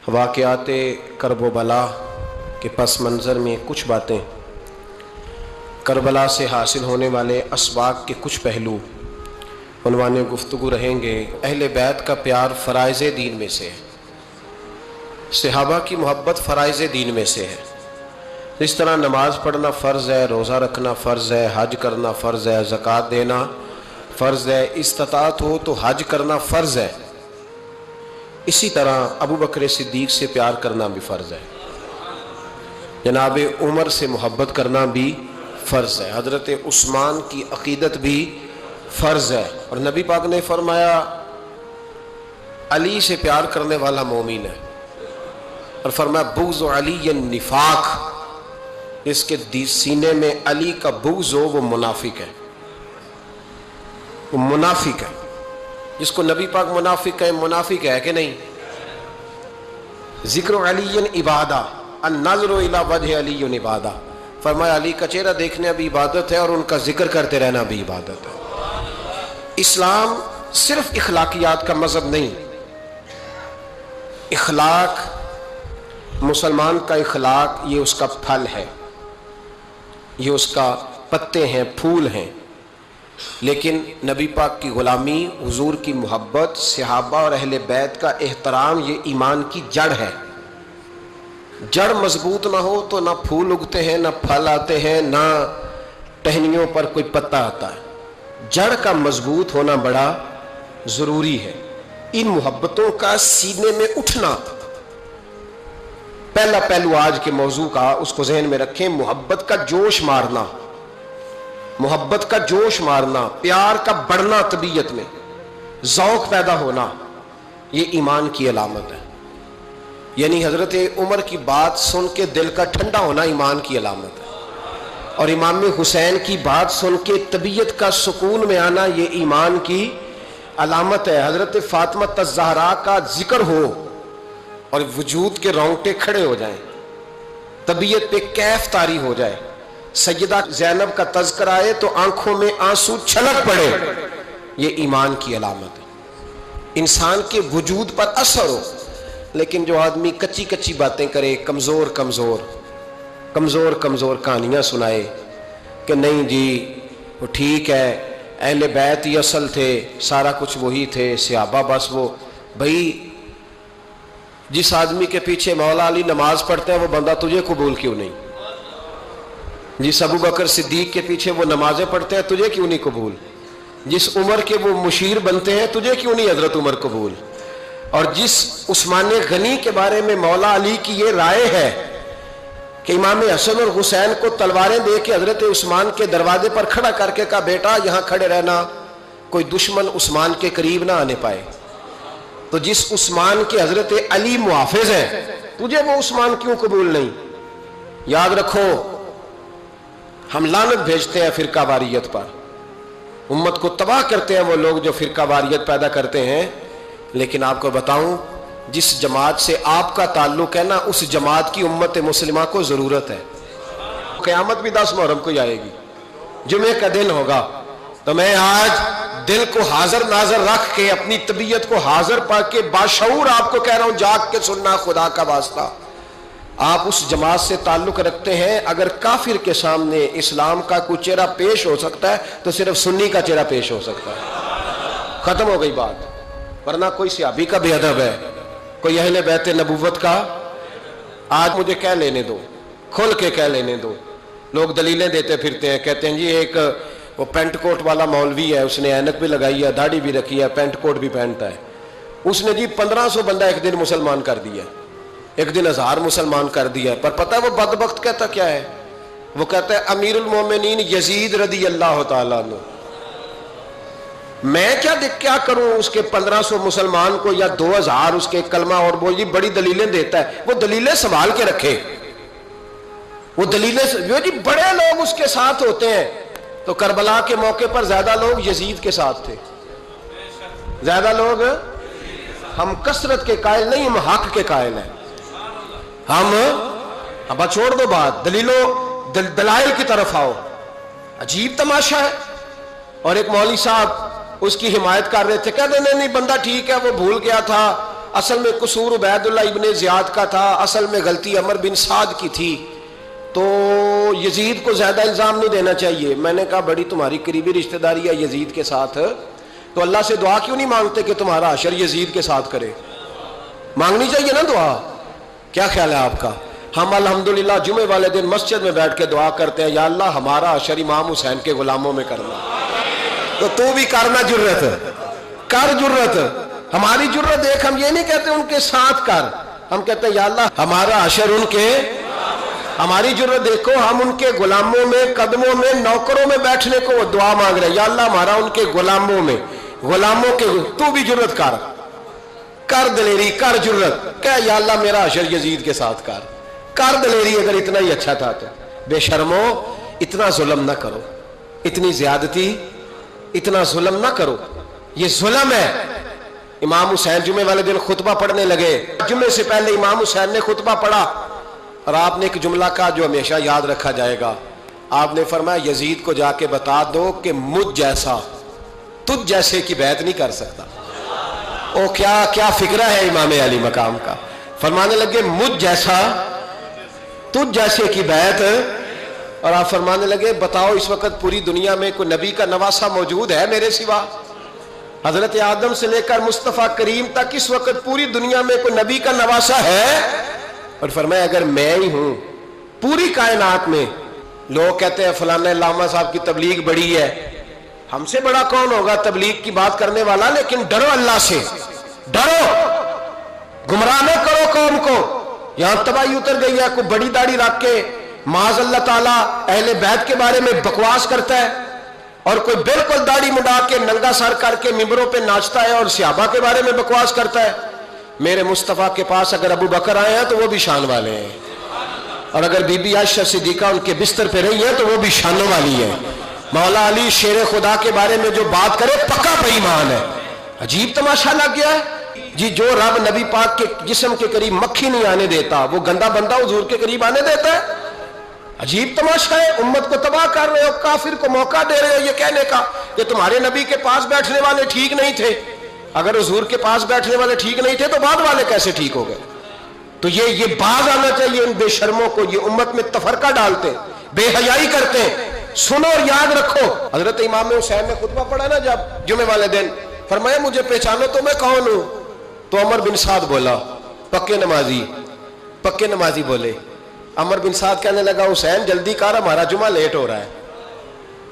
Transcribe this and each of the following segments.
واقعات کرب و بلا کے پس منظر میں کچھ باتیں، کربلا سے حاصل ہونے والے اسباق کے کچھ پہلو عنوان گفتگو رہیں گے۔ اہل بیت کا پیار فرائض دین میں سے ہے، صحابہ کی محبت فرائض دین میں سے ہے۔ اس طرح نماز پڑھنا فرض ہے، روزہ رکھنا فرض ہے، حج کرنا فرض ہے، زکوٰۃ دینا فرض ہے، استطاعت ہو تو حج کرنا فرض ہے، اسی طرح ابو بکر صدیق سے پیار کرنا بھی فرض ہے، جناب عمر سے محبت کرنا بھی فرض ہے، حضرت عثمان کی عقیدت بھی فرض ہے۔ اور نبی پاک نے فرمایا علی سے پیار کرنے والا مومن ہے، اور فرمایا بغض علی نفاق، اس کے سینے میں علی کا بغض ہو وہ منافق ہے، وہ منافق ہے۔ جس کو نبی پاک منافق ہے کہ نہیں؟ ذکر علی عبادہ، النظر الی وجہ علی عبادہ، فرمایا علی کا چہرہ دیکھنا بھی عبادت ہے اور ان کا ذکر کرتے رہنا بھی عبادت ہے۔ اسلام صرف اخلاقیات کا مذہب نہیں، اخلاق، مسلمان کا اخلاق یہ اس کا پھل ہے، یہ اس کا پتے ہیں، پھول ہیں، لیکن نبی پاک کی غلامی، حضور کی محبت، صحابہ اور اہل بیت کا احترام یہ ایمان کی جڑ ہے۔ جڑ مضبوط نہ ہو تو نہ پھول اگتے ہیں، نہ پھل آتے ہیں، نہ ٹہنیوں پر کوئی پتا آتا ہے۔ جڑ کا مضبوط ہونا بڑا ضروری ہے۔ ان محبتوں کا سینے میں اٹھنا، پہلا پہلو آج کے موضوع کا اس کو ذہن میں رکھیں، محبت کا جوش مارنا، محبت کا جوش مارنا، پیار کا بڑھنا، طبیعت میں ذوق پیدا ہونا، یہ ایمان کی علامت ہے۔ یعنی حضرت عمر کی بات سن کے دل کا ٹھنڈا ہونا ایمان کی علامت ہے، اور امام حسین کی بات سن کے طبیعت کا سکون میں آنا یہ ایمان کی علامت ہے۔ حضرت فاطمہ الزہرا کا ذکر ہو اور وجود کے رونگٹے کھڑے ہو جائیں، طبیعت پہ کیف طاری ہو جائے، سیدہ زینب کا تذکر آئے تو آنکھوں میں آنسو چھلک پڑے، یہ ایمان کی علامت ہے۔ انسان کے وجود پر اثر ہو، لیکن جو آدمی کچی کچی باتیں کرے، کمزور کمزور کہانیاں سنائے کہ نہیں جی وہ ٹھیک ہے، اہل بیت ہی اصل تھے، سارا کچھ وہی تھے، صحابہ بس وہ، بھائی جس آدمی کے پیچھے مولا علی نماز پڑھتے ہیں وہ بندہ تجھے قبول کیوں نہیں؟ جس ابو بکر صدیق کے پیچھے وہ نمازیں پڑھتے ہیں تجھے کیوں نہیں قبول؟ جس عمر کے وہ مشیر بنتے ہیں تجھے کیوں نہیں حضرت عمر قبول؟ اور جس عثمان غنی کے بارے میں مولا علی کی یہ رائے ہے کہ امام حسن اور حسین کو تلواریں دے کے حضرت عثمان کے دروازے پر کھڑا کر کے کہا بیٹا یہاں کھڑے رہنا، کوئی دشمن عثمان کے قریب نہ آنے پائے، تو جس عثمان کے حضرت علی محافظ ہیں تجھے وہ عثمان کیوں قبول نہیں؟ یاد رکھو، ہم لعنت بھیجتے ہیں فرقہ واریت پر، امت کو تباہ کرتے ہیں وہ لوگ جو فرقہ واریت پیدا کرتے ہیں، لیکن آپ کو بتاؤں جس جماعت سے آپ کا تعلق ہے نا اس جماعت کی امت مسلمہ کو ضرورت ہے۔ قیامت بھی 10 محرم کو آئے گی، جمعے کا دن ہوگا، تو میں آج دل کو حاضر ناظر رکھ کے اپنی طبیعت کو حاضر پا کے باشعور آپ کو کہہ رہا ہوں، جاگ کے سننا خدا کا واسطہ، آپ اس جماعت سے تعلق رکھتے ہیں، اگر کافر کے سامنے اسلام کا کوئی چہرہ پیش ہو سکتا ہے تو صرف سنی کا چہرہ پیش ہو سکتا ہے، ختم ہو گئی بات۔ ورنہ کوئی صحابی کا بے ادب ہے، کوئی اہل بیت نبوت کا، آج مجھے کہہ لینے دو، کھل کے کہہ لینے دو۔ لوگ دلیلیں دیتے پھرتے ہیں، کہتے ہیں جی ایک وہ پینٹ کوٹ والا مولوی ہے، اس نے اینک بھی لگائی ہے، داڑھی بھی رکھی ہے، پینٹ کوٹ بھی پہنتا ہے، اس نے جی 1500 بندہ ایک دن مسلمان کر دیا، ایک دن 1000 مسلمان کر دیا، پر پتہ ہے وہ بدبخت کہتا کیا ہے؟ وہ کہتا ہے امیر المومنین یزید رضی اللہ تعالیٰ عنہ، میں کیا کروں اس کے 1500 مسلمان کو یا 2000 اس کے کلمہ اور وہ جی بڑی دلیلیں دیتا ہے، وہ دلیلیں سنبھال کے رکھے، وہ دلیلیں جو جی بڑے لوگ اس کے ساتھ ہوتے ہیں، تو کربلا کے موقع پر زیادہ لوگ یزید کے ساتھ تھے، زیادہ لوگ، ہم کثرت کے قائل نہیں، ہم حق کے قائل ہیں، ہم اب چھوڑ دو بات، دلائل کی طرف آؤ۔ عجیب تماشا ہے، اور ایک مولوی صاحب اس کی حمایت کر رہے تھے، کہتے نہیں بندہ ٹھیک ہے، وہ بھول گیا تھا، اصل میں قصور عبید اللہ ابن زیاد کا تھا، اصل میں غلطی عمر بن سعد کی تھی، تو یزید کو زیادہ الزام نہیں دینا چاہیے۔ میں نے کہا بڑی تمہاری قریبی رشتہ داری ہے یزید کے ساتھ، تو اللہ سے دعا کیوں نہیں مانگتے کہ تمہارا حشر یزید کے ساتھ کرے؟ مانگنی چاہیے نا دعا۔ کیا خیال ہے آپ کا؟ ہم الحمدللہ جمعے والے دن مسجد میں بیٹھ کے دعا کرتے ہیں، یا اللہ ہمارا حشر امام حسین کے غلاموں میں کرنا۔ تو بھی کرنا جرت کر، جرت ہماری جرت دیکھ، ہم یہ نہیں کہتے ان کے ساتھ کر، ہم کہتے ہیں یا اللہ ہمارا حشر ان کے، ہماری جرت دیکھو، ہم ان کے غلاموں میں، قدموں میں، نوکروں میں بیٹھنے کو وہ دعا مانگ رہے ہیں، یا اللہ ہمارا ان کے غلاموں میں، غلاموں کے، تو بھی جرت کر دلیری، کر جرت، کہ یا اللہ میرا حشر یزید کے ساتھ کر دلیری، اگر اتنا ہی اچھا تھا تو۔ بے شرمو، اتنا ظلم نہ کرو، اتنی زیادتی، اتنا ظلم نہ کرو، یہ ظلم ہے۔ امام حسین جمعے والے دن خطبہ پڑھنے لگے، جمعے سے پہلے امام حسین نے خطبہ پڑھا، اور آپ نے ایک جملہ کہا جو ہمیشہ یاد رکھا جائے گا۔ آپ نے فرمایا یزید کو جا کے بتا دو کہ مجھ جیسا تجھ جیسے کی بیعت نہیں کر سکتا۔ او کیا فکرہ ہے امام علی مقام کا۔ فرمانے لگے مجھ جیسا تجھ جیسے کی بیعت، اور آپ فرمانے لگے بتاؤ اس وقت پوری دنیا میں کوئی نبی کا نواسہ موجود ہے میرے سوا؟ حضرت آدم سے لے کر مصطفیٰ کریم تک اس وقت پوری دنیا میں کوئی نبی کا نواسہ ہے؟ اور فرمایا اگر میں ہی ہوں پوری کائنات میں، لوگ کہتے ہیں فلانا علامہ صاحب کی تبلیغ بڑی ہے، ہم سے بڑا کون ہوگا تبلیغ کی بات کرنے والا؟ لیکن ڈرو اللہ سے، ڈرو، گمراہ نہ کرو قوم کو۔ یہاں تباہی اتر گئی ہے، کوئی بڑی داڑھی رکھ کے معاذ اللہ تعالیٰ اہل بیت کے بارے میں بکواس کرتا ہے، اور کوئی بالکل داڑھی مڈا کے ننگا سر کر کے ممبروں پہ ناچتا ہے اور صحابہ کے بارے میں بکواس کرتا ہے۔ میرے مصطفیٰ کے پاس اگر ابو بکر آئے ہیں تو وہ بھی شان والے ہیں، اور اگر بی بی عائشہ صدیقہ ان کے بستر پہ رہی ہے تو وہ بھی شانوں والی ہے۔ مولا علی شیر خدا کے بارے میں جو بات کرے پکا بے ایمان ہے۔ عجیب تماشا لگ گیا ہے جی، جو رب نبی پاک کے جسم کے قریب مکھی نہیں آنے دیتا، وہ گندا بندہ حضور کے قریب آنے دیتا ہے؟ عجیب تماشا ہے، امت کو تباہ کر رہے ہو، کافر کو موقع دے رہے ہو یہ کہنے کا کہ تمہارے نبی کے پاس بیٹھنے والے ٹھیک نہیں تھے۔ اگر حضور کے پاس بیٹھنے والے ٹھیک نہیں تھے تو بعد والے کیسے ٹھیک ہو گئے؟ تو یہ باز آنا چاہیے ان بے شرموں کو، یہ امت میں تفرقہ ڈالتے، بے حیائی کرتے۔ سنو اور یاد رکھو، حضرت امام حسین نے خطبہ پڑھا نا جب جمعے والے دن، فرمایا مجھے پہچانو تو میں کون ہوں؟ تو عمر بن سعد بولا، پکے نمازی بولے۔ عمر بن سعد کہنے لگا حسین جلدی کر، ہمارا جمعہ لیٹ ہو رہا ہے۔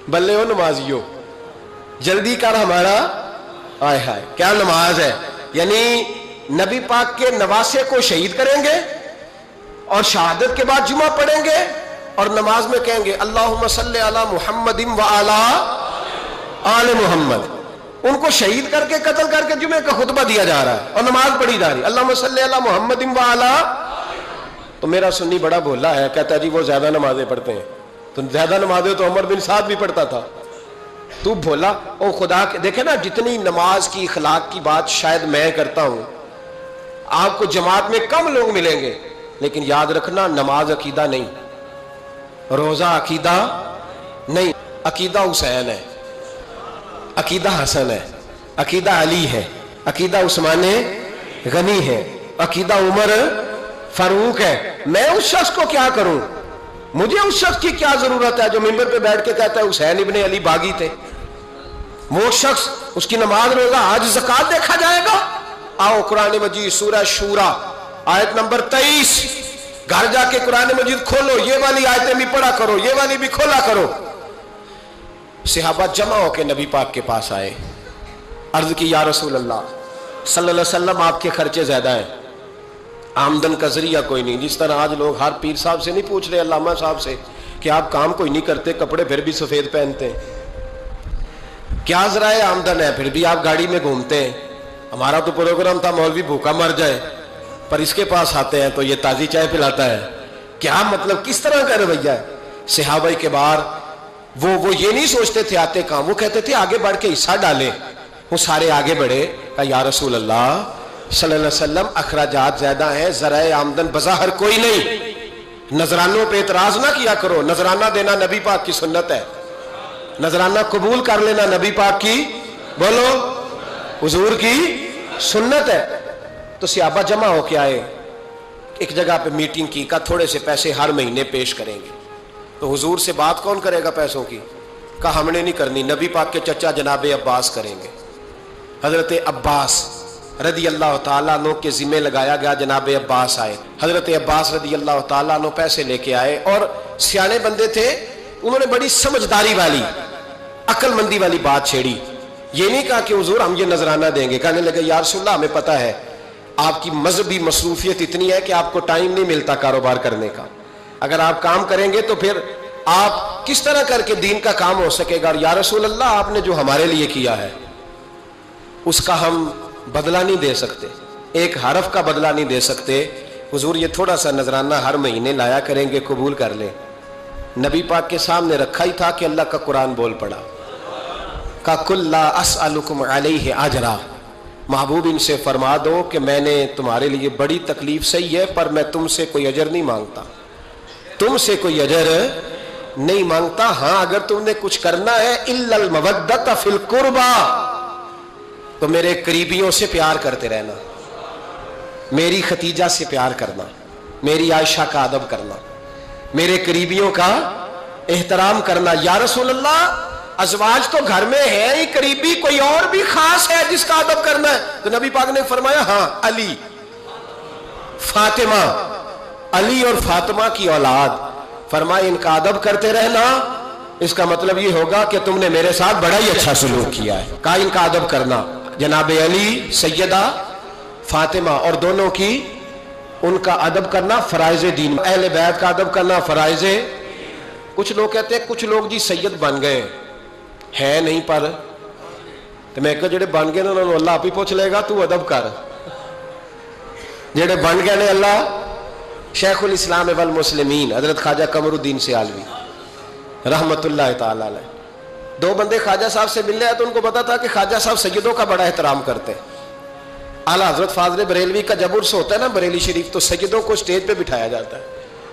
بلے ہو نمازیو، جلدی کر ہمارا، آئے ہائے کیا نماز ہے! یعنی نبی پاک کے نواسے کو شہید کریں گے اور شہادت کے بعد جمعہ پڑھیں گے اور نماز میں کہیں گے اللہم صلی علی محمد وعلی آل محمد۔ ان کو شہید کر کے قتل کر کے جمعے کا خطبہ دیا جا رہا ہے اور نماز پڑھی جا رہی ہے اللہم صلی علی محمد وعلی۔ تو میرا سنی بڑا بھولا ہے، کہتا ہے جی وہ زیادہ نمازیں پڑھتے ہیں۔ تو زیادہ نمازیں تو عمر بن سعد بھی پڑھتا تھا، تو بھولا۔ او خدا کے دیکھیں نا، جتنی نماز کی اخلاق کی بات شاید میں کرتا ہوں، آپ کو جماعت میں کم لوگ ملیں گے، لیکن یاد رکھنا نماز عقیدہ نہیں، روزہ عقیدہ نہیں، عقیدہ حسین ہے، عقیدہ حسن ہے، عقیدہ علی ہے، عقیدہ عثمان غنی ہے، عقیدہ عمر فاروق ہے۔ میں اس شخص کو کیا کروں؟ مجھے اس شخص کی کیا ضرورت ہے جو ممبر پہ بیٹھ کے کہتا ہے حسین ابن علی باغی تھے؟ وہ شخص، اس کی نماز روزہ حج زکوٰۃ دیکھا جائے گا؟ آؤ قرآن مجید سورہ شورا آیت نمبر 23، گھر جا کے قرآن مجید کھولو، یہ والی آیتیں بھی پڑھا کرو، یہ والی بھی کھولا کرو۔ صحابہ جمع ہو کے نبی پاک کے پاس آئے، عرض کی یا رسول اللہ صلی اللہ علیہ وسلم آپ کے خرچے زیادہ ہیں، آمدن کا ذریعہ کوئی نہیں۔ جس طرح آج لوگ ہر پیر صاحب سے نہیں پوچھ رہے، علامہ صاحب سے، کہ آپ کام کوئی نہیں کرتے، کپڑے پھر بھی سفید پہنتے ہیں، کیا ذرائع آمدن ہے، پھر بھی آپ گاڑی میں گھومتے ہیں۔ ہمارا تو پروگرام تھا مولوی بھوکا مر جائے، پر اس کے پاس آتے ہیں تو یہ تازی چائے پلاتا ہے، کیا مطلب، کس طرح کا رویہ ہے؟ صحابہ کے بار وہ یہ نہیں سوچتے تھے آتے کام، وہ کہتے تھے آگے بڑھ کے حصہ ڈالیں۔ وہ سارے آگے بڑھے، کہا یا رسول اللہ صلی اللہ علیہ وسلم اخراجات زیادہ ہیں، ذرائع آمدن بظاہر کوئی نہیں، نذرانوں پہ اعتراض نہ کیا کرو، نذرانہ دینا نبی پاک کی سنت ہے، نذرانہ قبول کر لینا نبی پاک کی، بولو، حضور کی سنت ہے۔ تو صحابہ جمع ہو کے آئے, ایک جگہ پہ میٹنگ کی, کہا تھوڑے سے پیسے ہر مہینے پیش کریں گے. تو حضور سے بات کون کرے گا پیسوں کی؟ کہا ہم نے نہیں کرنی, نبی پاک کے چچا جناب عباس کریں گے. حضرت عباس رضی اللہ تعالیٰ عنہ کے ذمہ لگایا گیا, جناب عباس آئے. حضرت عباس رضی اللہ تعالیٰ عنہ پیسے لے کے آئے, اور سیانے بندے تھے, انہوں نے بڑی سمجھداری والی عقل مندی والی بات چھیڑی. یہ نہیں کہا کہ حضور ہم یہ نذرانہ دیں گے. کہنے لگے یا رسول اللہ ہمیں پتہ ہے آپ کی مذہبی مصروفیت اتنی ہے کہ آپ کو ٹائم نہیں ملتا کاروبار کرنے کا, اگر آپ کام کریں گے تو پھر آپ کس طرح کر کے دین کا کام ہو سکے گا. اور یا رسول اللہ آپ نے جو ہمارے لیے کیا ہے اس کا ہم بدلہ نہیں دے سکتے, ایک حرف کا بدلہ نہیں دے سکتے. حضور یہ تھوڑا سا نذرانہ ہر مہینے لایا کریں گے, قبول کر لیں. نبی پاک کے سامنے رکھا ہی تھا کہ اللہ کا قرآن بول پڑا, کا کل لا اسألکم علیہ اجرا, محبوب ان سے فرما دو کہ میں نے تمہارے لیے بڑی تکلیف سہی ہے, پر میں تم سے کوئی اجر نہیں مانگتا, تم سے کوئی اجر نہیں مانگتا. ہاں اگر تم نے کچھ کرنا ہے الا المودۃ فی القربى, تو میرے قریبیوں سے پیار کرتے رہنا, میری ختیجہ سے پیار کرنا, میری عائشہ کا ادب کرنا, میرے قریبیوں کا احترام کرنا. یا رسول اللہ ازواج تو گھر میں ہے ہی, قریبی کوئی اور بھی خاص ہے جس کا ادب کرنا ہے؟ تو نبی پاک نے فرمایا ہاں علی, فاطمہ, علی اور فاطمہ کی اولاد. فرمایا ان کا ادب کرتے رہنا, اس کا مطلب یہ ہوگا کہ تم نے میرے ساتھ بڑا ہی اچھا سلوک کیا ہے. کہا ان کا ادب کرنا, جناب علی, سیدہ فاطمہ, اور دونوں کی ان کا ادب کرنا فرائض دین, اہل بیت کا ادب کرنا فرائض. کچھ لوگ کہتے ہیں کچھ لوگ جی سید بن گئے ہے نہیں, پر تو میں کہ جڑے بن گئے نا انہوں نے اللہ آپ ہی پوچھ لے گا, تو ادب کر. جڑے بن گئے نے اللہ, شیخ الاسلام والمسلمین حضرت خواجہ قمر الدین سیالوی رحمت اللہ تعالی علیہ, دو بندے خواجہ صاحب سے مل رہے تو ان کو پتا تھا کہ خواجہ صاحب سیدوں کا بڑا احترام کرتے. اعلیٰ حضرت فاضل بریلوی کا جب عرس ہوتا ہے نا بریلی شریف, تو سیدوں کو اسٹیج پہ بٹھایا جاتا ہے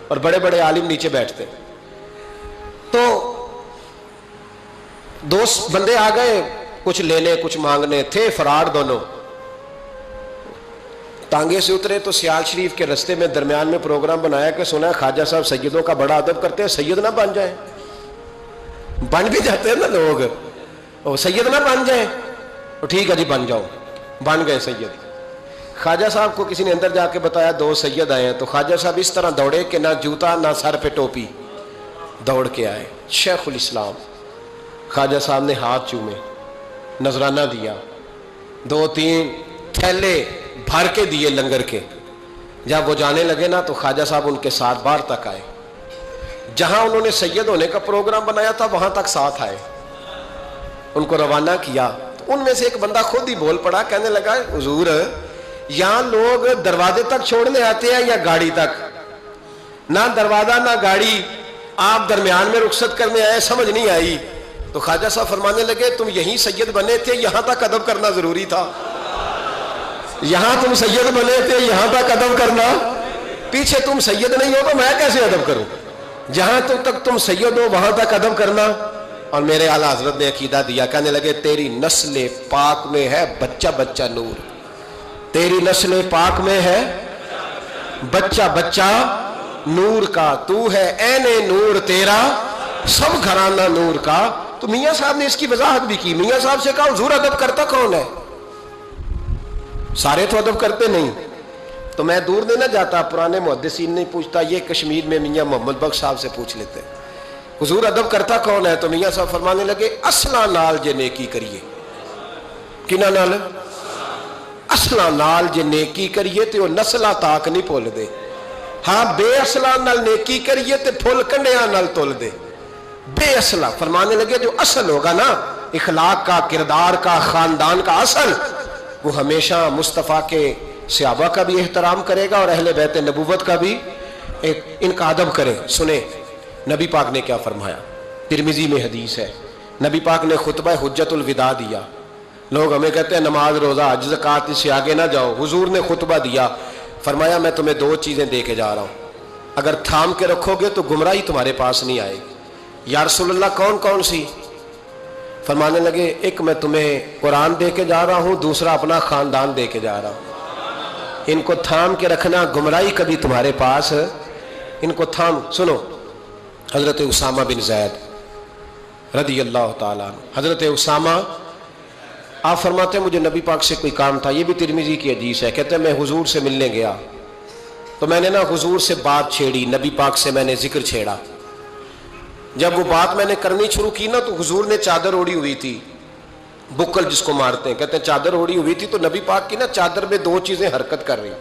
اور بڑے بڑے عالم نیچے بیٹھتے. تو دو بندے آ گئے, کچھ لینے کچھ مانگنے, تھے فرار دونوں. ٹانگے سے اترے تو سیال شریف کے رستے میں درمیان میں پروگرام بنایا کہ سنا ہے خواجہ صاحب سیدوں کا بڑا ادب کرتے ہیں, سید نہ بن جائیں. بن بھی جاتے ہیں نا لوگ, وہ سید نہ بن جائیں. ٹھیک ہے جی بن جاؤ, بن گئے سید. خواجہ صاحب کو کسی نے اندر جا کے بتایا دو سید آئے ہیں, تو خواجہ صاحب اس طرح دوڑے کہ نہ جوتا نہ سر پہ ٹوپی, دوڑ کے آئے. شیخ الاسلام خواجہ صاحب نے ہاتھ چومے, نذرانہ دیا, 2-3 تھیلے بھر کے دیے لنگر کے. جب وہ جانے لگے نا تو خواجہ صاحب ان کے ساتھ باہر تک آئے, جہاں انہوں نے سید ہونے کا پروگرام بنایا تھا وہاں تک ساتھ آئے, ان کو روانہ کیا. تو ان میں سے ایک بندہ خود ہی بول پڑا, کہنے لگا حضور یہاں لوگ دروازے تک چھوڑنے آتے ہیں یا گاڑی تک؟ نہ دروازہ نہ گاڑی, آپ درمیان میں رخصت کرنے آئے, سمجھ نہیں آئی. تو خواجہ صاحب فرمانے لگے تم یہیں سید بنے تھے, یہاں تک ادب کرنا ضروری تھا. یہاں تم سید بنے تھے, یہاں تک ادب کرنا, پیچھے تم سید نہیں ہو تو میں کیسے ادب کروں؟ جہاں تک تم سید ہو وہاں تک ادب کرنا. اور میرے اعلیٰ حضرت نے عقیدہ دیا, کہنے لگے تیری نسل پاک میں ہے بچہ بچہ نور, تیری نسل پاک میں ہے بچہ بچہ نور کا, تو ہے عین نور تیرا سب گھرانہ نور کا. تو میاں صاحب نے اس کی وضاحت بھی کی. میاں صاحب سے کہا حضور ادب کرتا کون ہے؟ سارے تو ادب کرتے نہیں. تو میں دور نہیں نہ جاتا, پرانے محدثین نہیں پوچھتا, یہ کشمیر میں میاں محمد بخش صاحب سے پوچھ لیتے حضور ادب کرتا کون ہے؟ تو میاں صاحب فرمانے لگے اصلا نال جے نیکی کریے. کنہ نال؟ اصلا نال جے نیکی کریے تے وہ نسلہ تاک نہیں پھول دے. ہاں بے اصلا نال نیکی کریے تے پھول کنڈیاں نال تول دے. بے اصلا فرمانے لگے جو اصل ہوگا نا اخلاق کا, کردار کا, خاندان کا اصل, وہ ہمیشہ مصطفیٰ کے صحابہ کا بھی احترام کرے گا اور اہل بیت نبوت کا بھی ان کا ادب کرے. سنیں نبی پاک نے کیا فرمایا, ترمذی میں حدیث ہے. نبی پاک نے خطبہ حجت الوداع دیا. لوگ ہمیں کہتے ہیں نماز روزہ حج زکات اس سے آگے نہ جاؤ. حضور نے خطبہ دیا, فرمایا میں تمہیں 2 چیزیں دے کے جا رہا ہوں, اگر تھام کے رکھو گے تو گمراہی تمہارے پاس نہیں آئے گی. یا رسول اللہ کون کون سی؟ فرمانے لگے ایک میں تمہیں قرآن دے کے جا رہا ہوں, دوسرا اپنا خاندان دے کے جا رہا ہوں. ان کو تھام کے رکھنا، گمراہی کبھی تمہارے پاس ان کو تھام. سنو حضرت اسامہ بن زید رضی اللہ تعالیٰ عنہ. حضرت اسامہ آپ فرماتے ہیں مجھے نبی پاک سے کوئی کام تھا، یہ بھی ترمذی کی حدیث ہے. کہتے ہیں میں حضور سے ملنے گیا تو میں نے نا حضور سے بات چھیڑی، نبی پاک سے میں نے ذکر چھیڑا. جب وہ بات میں نے کرنی شروع کی نا تو حضور نے چادر اوڑی ہوئی تھی، بکل جس کو مارتے ہیں، کہتے ہیں چادر اوڑی ہوئی تھی تو نبی پاک کی نا چادر میں دو چیزیں حرکت کر رہی.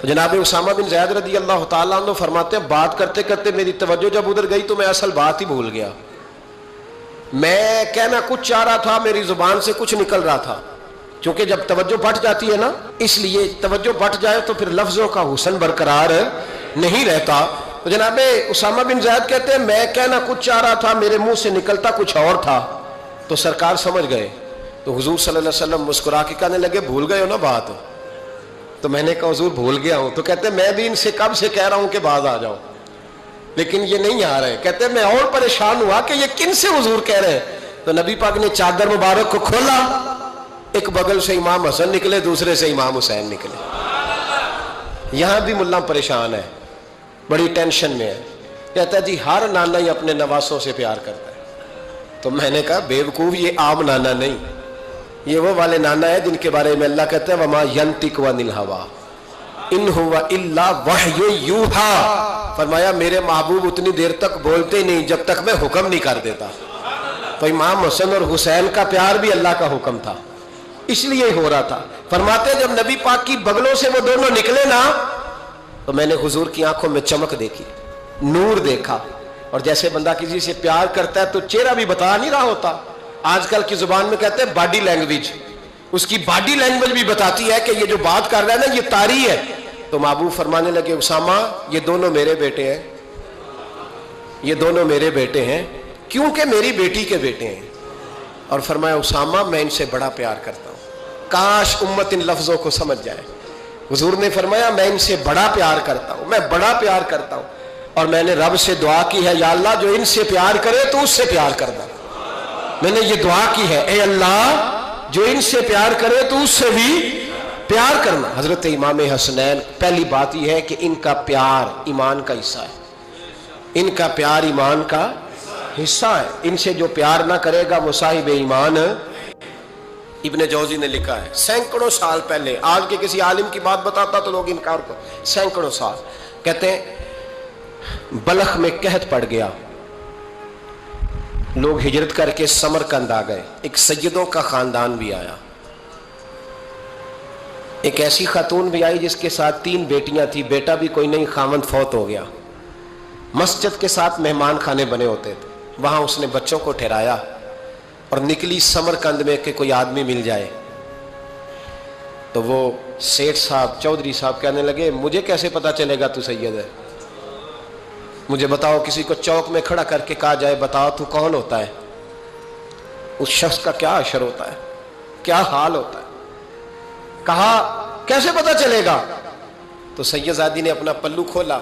تو جناب اسامہ بن زید رضی اللہ تعالیٰ عنہ فرماتے ہیں بات کرتے کرتے میری توجہ جب ادھر گئی تو میں اصل بات ہی بھول گیا. میں کہنا کچھ چاہ رہا تھا، میری زبان سے کچھ نکل رہا تھا. کیونکہ جب توجہ بٹ جاتی ہے نا، اس لیے توجہ بٹ جائے تو پھر لفظوں کا حسن برقرار نہیں رہتا. تو جناب اسامہ بن زید کہتے ہیں میں کہنا کچھ چاہ رہا تھا، میرے منہ سے نکلتا کچھ اور تھا. تو سرکار سمجھ گئے. تو حضور صلی اللہ علیہ وسلم مسکرا کے کہنے لگے بھول گئے ہو نا بات. تو میں نے کہا حضور بھول گیا ہوں. تو کہتے ہیں میں بھی ان سے کب سے کہہ رہا ہوں کہ باز آ جاؤ، لیکن یہ نہیں آ رہے. کہتے ہیں میں اور پریشان ہوا کہ یہ کن سے حضور کہہ رہے ہیں. تو نبی پاک نے چادر مبارک کو کھولا، ایک بغل سے امام حسن نکلے، دوسرے سے امام حسین نکلے. یہاں بھی ملا پریشان ہے، بڑی ٹینشن میں ہے. کہتا ہے جی ہر نانا ہی اپنے نواسوں سے پیار کرتا ہے. تو میں نے کہا بیوقوف یہ عام نانا نہیں، یہ وہ والے نانا ہے جن کے بارے میں اللہ کہتا ہے وما ینطق عن الہویٰ ان ہوا الا وحی یوحیٰ. فرمایا میرے محبوب اتنی دیر تک بولتے نہیں جب تک میں حکم نہیں کر دیتا. تو امام حسن اور حسین کا پیار بھی اللہ کا حکم تھا، اس لیے ہو رہا تھا. فرماتے جب نبی پاک کی بغلوں سے وہ دونوں نکلے نا تو میں نے حضور کی آنکھوں میں چمک دیکھی، نور دیکھا. اور جیسے بندہ کسی سے پیار کرتا ہے تو چہرہ بھی بتا نہیں رہا ہوتا. آج کل کی زبان میں کہتے ہیں باڈی لینگویج، اس کی باڈی لینگویج بھی بتاتی ہے کہ یہ جو بات کر رہا ہے نا یہ طاری ہے. تو محبوب فرمانے لگے اسامہ یہ دونوں میرے بیٹے ہیں، یہ دونوں میرے بیٹے ہیں کیونکہ میری بیٹی کے بیٹے ہیں. اور فرمایا اسامہ میں ان سے بڑا پیار کرتا ہوں. کاش امت ان لفظوں کو سمجھ جائے. حضور نے فرمایا میں ان سے بڑا پیار کرتا ہوں، میں بڑا پیار کرتا ہوں. اور میں نے رب سے دعا کی ہے یا اللہ جو ان سے پیار کرے تو اس سے پیار کرنا. میں نے یہ دعا کی ہے اے اللہ جو ان سے پیار کرے تو اس سے بھی پیار کرنا. حضرت امام حسنین پہلی بات یہ ہے کہ ان کا پیار ایمان کا حصہ ہے، ان کا پیار ایمان کا حصہ ہے. ان سے جو پیار نہ کرے گا وہ صاحب ایمان. ابن جوزی نے لکھا ہے سینکڑوں سال پہلے، آج کے کسی عالم کی بات بتاتا تو لوگ انکار کو، سینکڑوں سال. کہتے ہیں بلخ میں قحط پڑ گیا، لوگ ہجرت کر کے سمرقند آ گئے. ایک سیدوں کا خاندان بھی آیا، ایک ایسی خاتون بھی آئی جس کے ساتھ 3 بیٹیاں تھیں، بیٹا بھی کوئی نہیں، خاوند فوت ہو گیا. مسجد کے ساتھ مہمان خانے بنے ہوتے تھے، وہاں اس نے بچوں کو ٹھہرایا اور نکلی سمرقند میں کہ کوئی آدمی مل جائے. تو وہ سیٹھ صاحب چودھری صاحب کہنے لگے مجھے کیسے پتا چلے گا تو سید ہے، مجھے بتاؤ. کسی کو چوک میں کھڑا کر کے کہا جائے بتاؤ تو کون ہوتا ہے، اس شخص کا کیا اشر ہوتا ہے، کیا حال ہوتا ہے. کہا کیسے پتا چلے گا. تو سید زادی نے اپنا پلو کھولا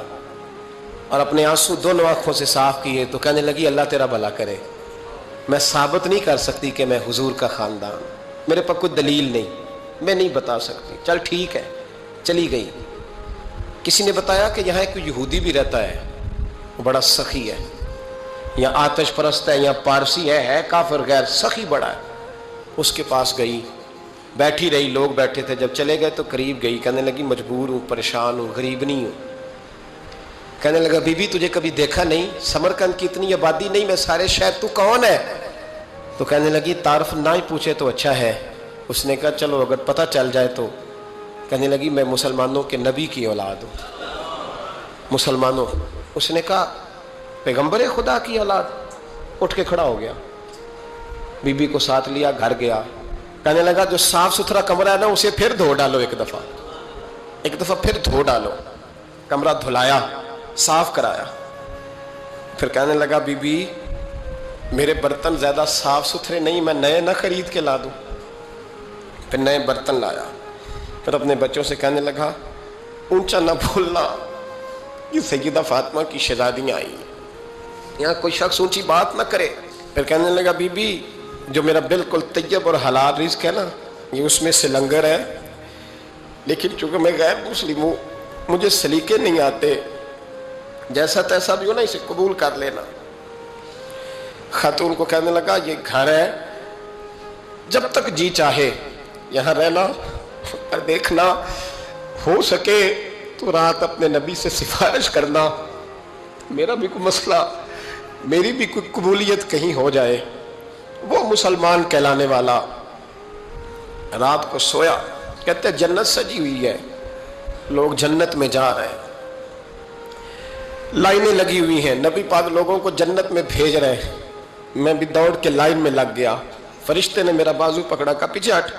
اور اپنے آنسو دونوں آنکھوں سے صاف کیے. تو کہنے لگی اللہ تیرا بھلا کرے، میں ثابت نہیں کر سکتی کہ میں حضور کا خاندان، میرے پاس کوئی دلیل نہیں، میں نہیں بتا سکتی. چل ٹھیک ہے. چلی گئی. کسی نے بتایا کہ یہاں ایک یہودی بھی رہتا ہے، وہ بڑا سخی ہے، یا آتش پرست ہے یا پارسی ہے کافر غیر، سخی بڑا ہے. اس کے پاس گئی، بیٹھی رہی، لوگ بیٹھے تھے. جب چلے گئے تو قریب گئی، کہنے لگی مجبور ہوں، پریشان ہوں، غریب نہیں ہوں. کہنے لگا بی بی تجھے کبھی دیکھا نہیں، سمرقند کی اتنی آبادی نہیں، میں سارے شہر، تو کون ہے. تو کہنے لگی تعارف نہ ہی پوچھے تو اچھا ہے. اس نے کہا چلو اگر پتہ چل جائے تو. کہنے لگی میں مسلمانوں کے نبی کی اولاد ہوں. مسلمانوں. اس نے کہا پیغمبر خدا کی اولاد. اٹھ کے کھڑا ہو گیا، بی بی کو ساتھ لیا، گھر گیا. کہنے لگا جو صاف ستھرا کمرہ ہے نا اسے پھر دھو ڈالو، ایک دفعہ پھر دھو ڈالو. کمرہ دھلایا، صاف کرایا. پھر کہنے لگا بی بی میرے برتن زیادہ صاف ستھرے نہیں، میں نئے نہ خرید کے لا دوں. پھر نئے برتن لایا. پھر اپنے بچوں سے کہنے لگا اونچا نہ بھولنا، یہ سیدہ فاطمہ کی شہزادیاں آئی، یہاں کوئی شخص اونچی بات نہ کرے. پھر کہنے لگا بی بی جو میرا بالکل طیب اور حلال رزق ہے نا، یہ اس میں سے لنگر ہے، لیکن چونکہ میں غیر مسلم ہوں، مجھے سلیقے نہیں آتے، جیسا تیسا بھی ہو نا اسے قبول کر لینا۔ خاتون کو کہنے لگا یہ گھر ہے، جب تک جی چاہے یہاں رہنا، اور دیکھنا ہو سکے تو رات اپنے نبی سے سفارش کرنا، میرا بھی کوئی مسئلہ، میری بھی کوئی قبولیت کہیں ہو جائے۔ وہ مسلمان کہلانے والا رات کو سویا، کہتے جنت سجی ہوئی ہے، لوگ جنت میں جا رہے ہیں، لائنیں لگی ہوئی ہیں، نبی پاک لوگوں کو جنت میں بھیج رہے ہیں، میں بھی دوڑ کے لائن میں لگ گیا، فرشتے نے میرا بازو پکڑا، کہا پیچھے ہٹ،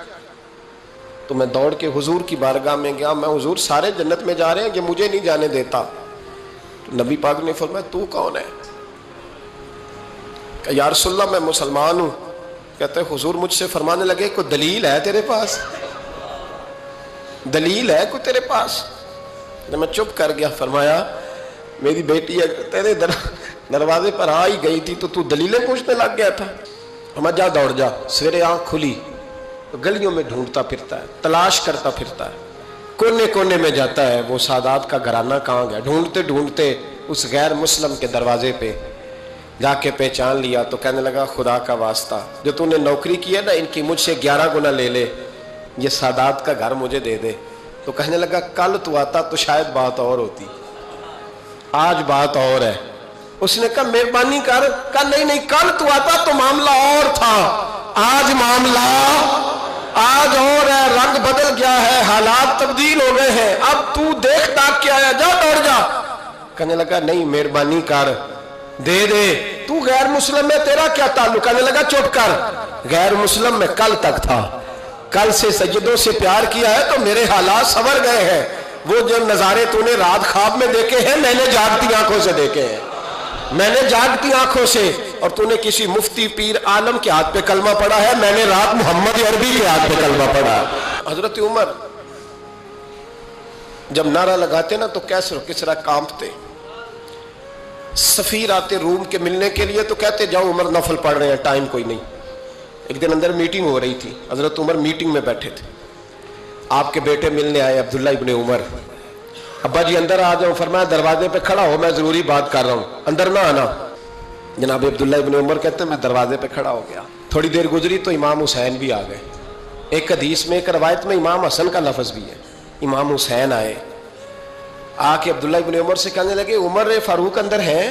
تو میں دوڑ کے حضور کی بارگاہ میں گیا، میں حضور سارے جنت میں جا رہے ہیں، یہ مجھے نہیں جانے دیتا۔ تو نبی پاک نے فرمایا تو کون ہے؟ کہ یا رسول اللہ میں مسلمان ہوں۔ کہتے ہیں حضور مجھ سے فرمانے لگے کوئی دلیل ہے تیرے پاس؟ دلیل ہے کوئی تیرے پاس؟ جب میں چپ کر گیا، فرمایا میری بیٹی تیرے دروازے پر آ ہی گئی تھی تو دلیلیں پوچھنے لگ گیا تھا۔ ہم جا دوڑ جا، سویرے آنکھ کھلی تو گلیوں میں ڈھونڈتا پھرتا ہے، تلاش کرتا پھرتا ہے، کونے کونے میں جاتا ہے وہ سادات کا گھرانہ کہاں گیا، ڈھونڈتے ڈھونڈتے اس غیر مسلم کے دروازے پہ جا کے پہچان لیا۔ تو کہنے لگا خدا کا واسطہ جو تو نے نوکری کی ہے نا، ان کی مجھ سے 11 گنا لے لے، یہ سادات کا گھر مجھے دے دے۔ تو کہنے لگا کل تو آتا تو شاید بات اور ہوتی، آج بات اور ہے۔ اس نے کہا مہربانی کر، کہا نہیں کل تو آتا تو معاملہ اور تھا، آج معاملہ آج اور ہے، رنگ بدل گیا ہے، حالات تبدیل ہو گئے ہیں، اب تو دیکھ داکھ کے آیا، جا دوڑ جا۔ کہنے لگا نہیں مہربانی کر، دے دے، تو غیر مسلم میں تیرا کیا تعلق؟ کہنے لگا چپ کر، غیر مسلم میں کل تک تھا، کل سے سجدوں سے پیار کیا ہے تو میرے حالات سنور گئے ہیں، وہ جو نظارے تو نے رات خواب میں دیکھے ہیں میں نے جاگتی آنکھوں سے دیکھے ہیں، میں نے جاگتی آنکھوں سے، اور تو نے کسی مفتی پیر عالم کے ہاتھ پہ کلمہ پڑھا ہے، میں نے رات محمد عربی کے ہاتھ پہ کلمہ پڑھا ہے۔ حضرت عمر جب نعرہ لگاتے نا تو کیسر کس طرح کانپتے، سفیر آتے روم کے ملنے کے لیے تو کہتے جاؤ عمر نفل پڑھ رہے ہیں، ٹائم کوئی نہیں۔ ایک دن اندر میٹنگ ہو رہی تھی، حضرت عمر میٹنگ میں بیٹھے تھے، آپ کے بیٹے ملنے آئے عبداللہ ابن عمر، ابا جی اندر آ جاؤ، فرمایا دروازے پہ کھڑا ہو میں ضروری بات کر رہا ہوں، اندر نہ آنا۔ جناب عبداللہ ابن عمر کہتے ہیں میں دروازے پہ کھڑا ہو گیا، تھوڑی دیر گزری تو امام حسین بھی آ گئے، ایک حدیث میں ایک روایت میں امام حسن کا لفظ بھی ہے، امام حسین آئے، آ کے عبداللہ ابن عمر سے کہنے لگے عمر فاروق اندر ہے؟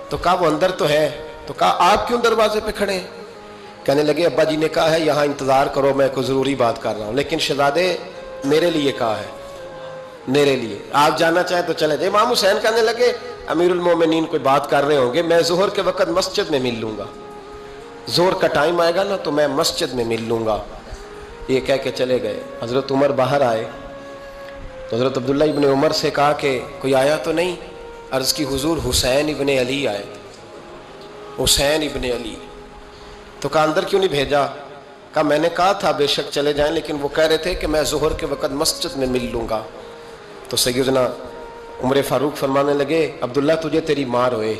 تو کہا وہ اندر تو ہے۔ تو کہا آپ کیوں دروازے پہ کھڑے ہیں؟ کہنے لگے ابا جی نے کہا ہے یہاں انتظار کرو، میں کوئی ضروری بات کر رہا ہوں، لیکن شہزادے میرے لیے کہا ہے، میرے لیے آپ جانا چاہیں تو چلے جائیں۔ امام حسین کہنے لگے امیر المومنین کوئی بات کر رہے ہوں گے، میں ظہر کے وقت مسجد میں مل لوں گا، ظہر کا ٹائم آئے گا نا تو میں مسجد میں مل لوں گا، یہ کہہ کے چلے گئے۔ حضرت عمر باہر آئے تو حضرت عبداللہ ابن عمر سے کہا کہ کوئی آیا تو نہیں؟ عرض کی حضور حسین ابن علی آئے، حسین ابن علی۔ تو کہا اندر کیوں نہیں بھیجا؟ کہا میں نے کہا تھا بے شک چلے جائیں، لیکن وہ کہہ رہے تھے کہ میں ظہر کے وقت مسجد میں مل لوں گا۔ تو سیدنا عمر فاروق فرمانے لگے عبداللہ تجھے تیری مار ہوئے،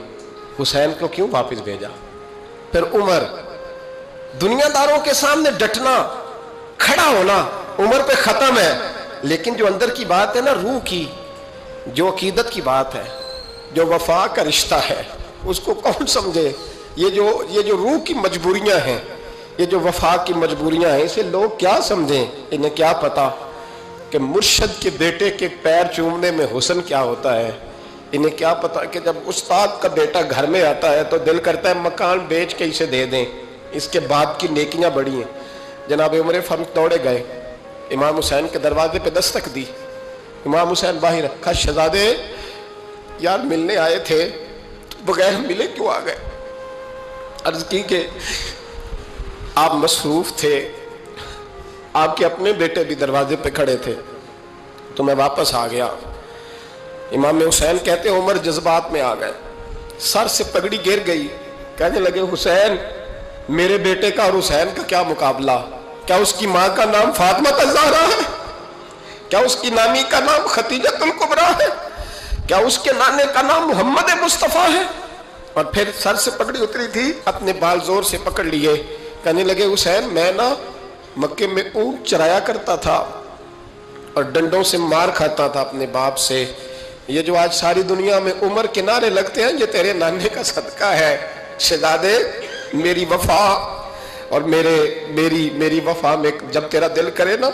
حسین کو کیوں واپس بھیجا؟ پھر عمر دنیا داروں کے سامنے ڈٹنا، کھڑا ہونا عمر پہ ختم ہے، لیکن جو اندر کی بات ہے نا، روح کی، جو عقیدت کی بات ہے، جو وفا کا رشتہ ہے، اس کو کون سمجھے؟ یہ جو روح کی مجبوریاں ہیں، یہ جو وفا کی مجبوریاں ہیں، اسے لوگ کیا سمجھیں؟ انہیں کیا پتا کہ مرشد کے بیٹے کے پیر چومنے میں حسن کیا ہوتا ہے؟ انہیں کیا پتا کہ جب استاد کا بیٹا گھر میں آتا ہے تو دل کرتا ہے مکان بیچ کے اسے دے دیں، اس کے بعد کی نیکیاں بڑی ہیں۔ جناب عمر فاروق دوڑے گئے، امام حسین کے دروازے پہ دستک دی، امام حسین باہر رکھا، شہزادے یار ملنے آئے تھے بغیر ملے کیوں آ گئے؟ عرض کی کہ آپ مصروف تھے، آپ کے اپنے بیٹے بھی دروازے پہ کھڑے تھے تو میں واپس آ گیا۔ امام حسین کہتے ہیں عمر جذبات میں آ گئے، سر سے پگڑی گر گئی، کہنے لگے حسین میرے بیٹے کا اور حسین کا کیا مقابلہ؟ کیا اس کی ماں کا نام فاطمہ الزہرا ہے؟ کیا اس کی نانی کا نام خدیجہ الکبریٰ ہے؟ کیا اس کے نانے کا نام محمد مصطفیٰ ہے؟ اور پھر سر سے پگڑی اتری تھی، اپنے بال زور سے پکڑ لیے، کہنے لگے حسین میں نا مکے میں اونٹ چرایا کرتا تھا، اور ڈنڈوں سے مار کھاتا تھا اپنے باپ سے. یہ جو آج ساری دنیا میں عمر کے نعرے لگتے ہیں یہ تیرے نانے کا صدقہ ہے. شہزادے میری وفا اور میری وفا میں جب تیرا دل کرے نا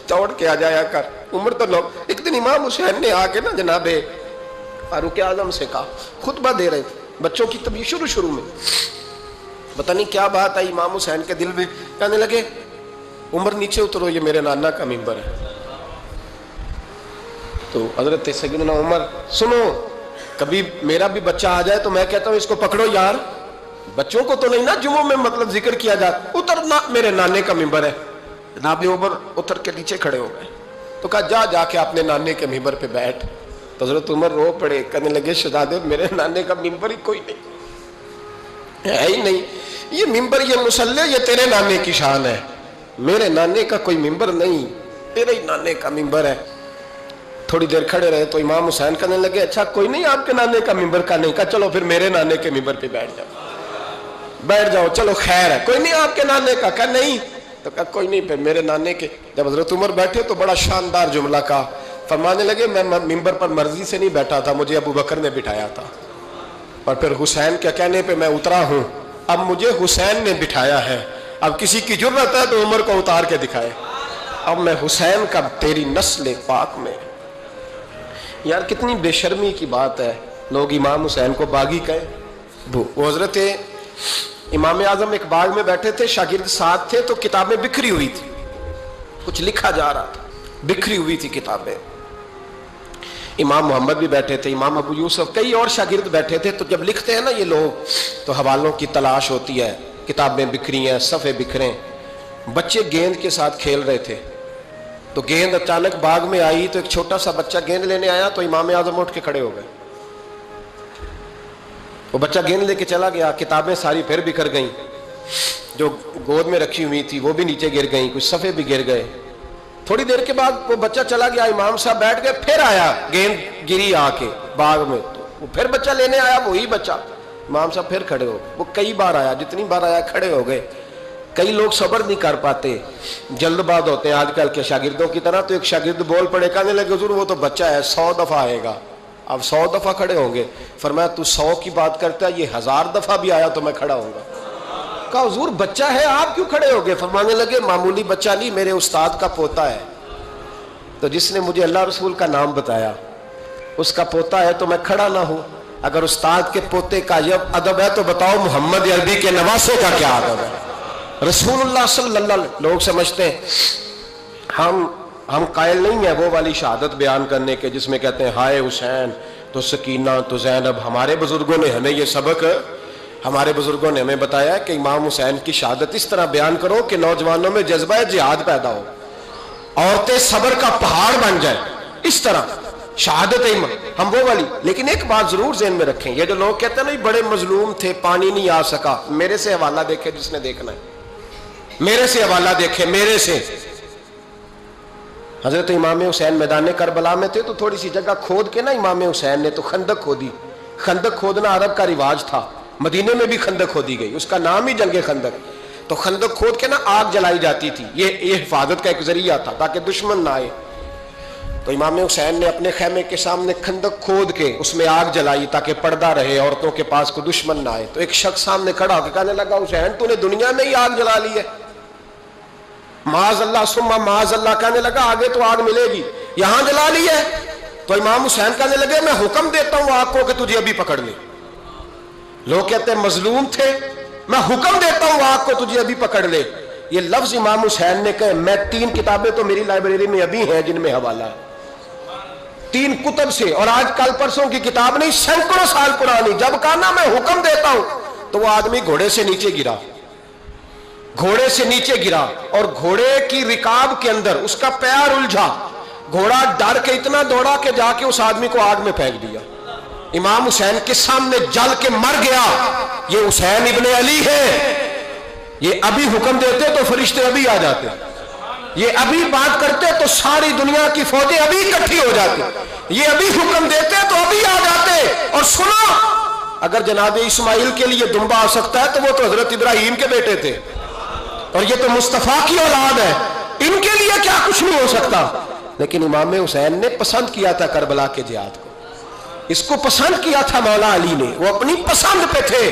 توڑ کے آ جایا کر. عمر تو لوگ. ایک دن امام حسین نے آ کے نا جناب فاروق اعظم سے کہا, خطبہ دے رہے تھے بچوں کی طبیعت شروع میں, پتہ نہیں کیا بات آئی امام حسین کے دل میں, کہنے لگے عمر نیچے اترو, یہ میرے نانا کا ممبر ہے. تو حضرت سیدنا عمر, سنو کبھی میرا بھی بچہ آ جائے تو میں کہتا ہوں اس کو پکڑو یار, بچوں کو تو نہیں نا جمعوں میں مطلب ذکر کیا جاتا, اترنا میرے نانے کا ممبر ہے. جناب عمر اتر کے نیچے کھڑے ہو گئے تو کہا جا کے اپنے نانے کے ممبر پہ بیٹھ. تو حضرت عمر رو پڑے, کہنے لگے شہزادے میرے نانے کا ممبر ہی کوئی نہیں ہے ہی نہیں, یہ ممبر یہ مصلی یہ تیرے نانے کی شان ہے, میرے نانے کا کوئی ممبر نہیں, تیرے ہی نانے کا ممبر ہے. تھوڑی دیر کھڑے رہے تو امام حسین کہنے لگے اچھا کوئی نہیں آپ کے نانے کا ممبر کا نہیں, کہا چلو پھر میرے نانے کے ممبر پہ بیٹھ جاؤ چلو خیر ہے, کوئی نہیں آپ کے نانے کا, کہا نہیں, تو کہا کوئی نہیں پھر میرے نانے کے. جب حضرت عمر بیٹھے تو بڑا شاندار جملہ کہا, فرمانے لگے میں ممبر پر مرضی سے نہیں بیٹھا تھا, مجھے ابو بکر نے بٹھایا تھا, اور پھر حسین کے کہنے پہ میں اترا ہوں, اب مجھے حسین نے بٹھایا ہے, اب کسی کی جرأت ہے تو عمر کو اتار کے دکھائے, اب میں حسین کا تیری نسل پاک میں. یار کتنی بے شرمی کی بات ہے, لوگ امام حسین کو باغی کہیں. وہ حضرت امام اعظم ایک باغ میں بیٹھے تھے, شاگرد ساتھ تھے, تو کتابیں بکھری ہوئی تھی, کچھ لکھا جا رہا تھا, بکھری ہوئی تھی کتابیں. امام محمد بھی بیٹھے تھے, امام ابو یوسف, کئی اور شاگرد بیٹھے تھے. تو جب لکھتے ہیں نا یہ لوگ تو حوالوں کی تلاش ہوتی ہے, کتابیں بکھری ہیں, صفحے بکھرے. بچے گیند کے ساتھ کھیل رہے تھے, تو گیند اچانک باغ میں آئی, تو ایک چھوٹا سا بچہ گیند لینے آیا, تو امام اعظم اٹھ کے کھڑے ہو گئے. وہ بچہ گیند لے کے چلا گیا, کتابیں ساری پھر بکھر گئیں, جو گود میں رکھی ہوئی تھی وہ بھی نیچے گر گئیں, کچھ صفحے بھی گر گئے. تھوڑی دیر کے بعد وہ بچہ چلا گیا, امام صاحب بیٹھ گئے, پھر آیا, گیند گری آ کے باغ میں, تو وہ پھر بچہ لینے آیا, وہی بچہ. امام صاحب پھر کھڑے ہو, وہ کئی بار آیا, جتنی بار آیا کھڑے ہو گئے. کئی لوگ صبر نہیں کر پاتے, جلد باز ہوتے ہیں آج کل کے شاگردوں کی طرح. تو ایک شاگرد بول پڑے, کہنے لگے حضور وہ تو بچہ ہے 100 دفعہ آئے گا, اب 100 دفعہ کھڑے ہوں گے. فرمایا تو 100 کی بات کرتا ہے, یہ 1000 دفعہ بھی آیا تو میں کھڑا ہوں گا. کہا حضور بچہ ہے آپ کیوں کھڑے ہو گئے؟ فرمانے لگے معمولی بچہ نہیں, میرے استاد کا پوتا ہے, تو جس نے مجھے اللہ رسول کا نام بتایا اس کا پوتا ہے, تو میں کھڑا نہ ہوں. اگر استاد کے پوتے کا یہ ادب ہے تو بتاؤ محمد عربی کے نواسے کا کیا ادب ہے؟ رسول اللہ صلی اللہ علیہ وسلم. لوگ سمجھتے ہیں ہم قائل نہیں ہیں وہ والی شہادت بیان کرنے کے جس میں کہتے ہیں ہائے حسین تو سکینہ تو زینب. ہمارے بزرگوں نے ہمیں یہ سبق, ہمارے بزرگوں نے ہمیں بتایا کہ امام حسین کی شہادت اس طرح بیان کرو کہ نوجوانوں میں جذبہ جہاد پیدا ہو, عورتیں صبر کا پہاڑ بن جائیں, اس طرح شہادت ہم وہ والی. لیکن ایک بات ضرور ذہن میں رکھیں, یہ جو لوگ کہتے ہیں نا بڑے مظلوم تھے پانی نہیں آ سکا, میرے سے حوالہ دیکھے جس نے دیکھنا ہے, میرے سے حوالہ دیکھے, میرے سے. حضرت امام حسین میدان کربلا میں تھے, تو تھوڑی سی جگہ کھود کے نا امام حسین نے تو خندق کھودی. خندق کھودنا عرب کا رواج تھا, مدینے میں بھی خندق کھودی گئی, اس کا نام ہی جنگ خندق. تو خندق کھود کے نا آگ جلائی جاتی تھی, یہ حفاظت کا ایک ذریعہ تھا تاکہ دشمن نہ آئے. تو امام حسین نے اپنے خیمے کے سامنے خندق کھود کے اس میں آگ جلائی تاکہ پردہ رہے, عورتوں کے پاس کوئی دشمن نہ آئے. تو ایک شخص سامنے کھڑا ہو کے کہنے لگا حسین تو نے دنیا میں ہی آگ جلا لی ہے, معاذ اللہ ثم معاذ اللہ. کہنے لگا آگے تو آگ ملے گی, یہاں جلا لی ہے. تو امام حسین کہنے لگے میں حکم دیتا ہوں آگ کو کہ تجھے ابھی پکڑ لے. لوگ کہتے ہیں مظلوم تھے, میں حکم دیتا ہوں آگ کو تجھے ابھی پکڑ لے. یہ لفظ امام حسین نے کہے. میں 3 کتابیں تو میری لائبریری میں ابھی ہیں جن میں حوالہ ہے, 3 کتب سے, اور آج کل پرسوں کی کتاب نہیں, سینکڑوں سال پرانی. جب کہا نا میں حکم دیتا ہوں تو وہ آدمی گھوڑے سے نیچے گرا, گھوڑے سے نیچے گرا, اور گھوڑے کی رکاب کے اندر اس کا پیر الجھا. گھوڑا ڈر کے اتنا دوڑا کہ جا کے اس آدمی کو آگ میں پھینک دیا. امام حسین کے سامنے جل کے مر گیا. یہ حسین ابن علی ہے, یہ ابھی حکم دیتے تو فرشتے ابھی آ جاتے, یہ ابھی بات کرتے تو ساری دنیا کی فوجیں ابھی اکٹھی ہو جاتی, یہ ابھی حکم دیتے تو ابھی آ جاتے. اور سنا, اگر جناب اسماعیل کے لیے دمبا آ سکتا ہے تو وہ تو حضرت ابراہیم کے بیٹے تھے, اور یہ تو مصطفیٰ کی اولاد ہے, ان کے لیے کیا کچھ نہیں ہو سکتا. لیکن امام حسین نے پسند کیا تھا کربلا کے جہاد کو، اس کو پسند کیا تھا مولا علی نے، وہ اپنی پسند پہ تھے۔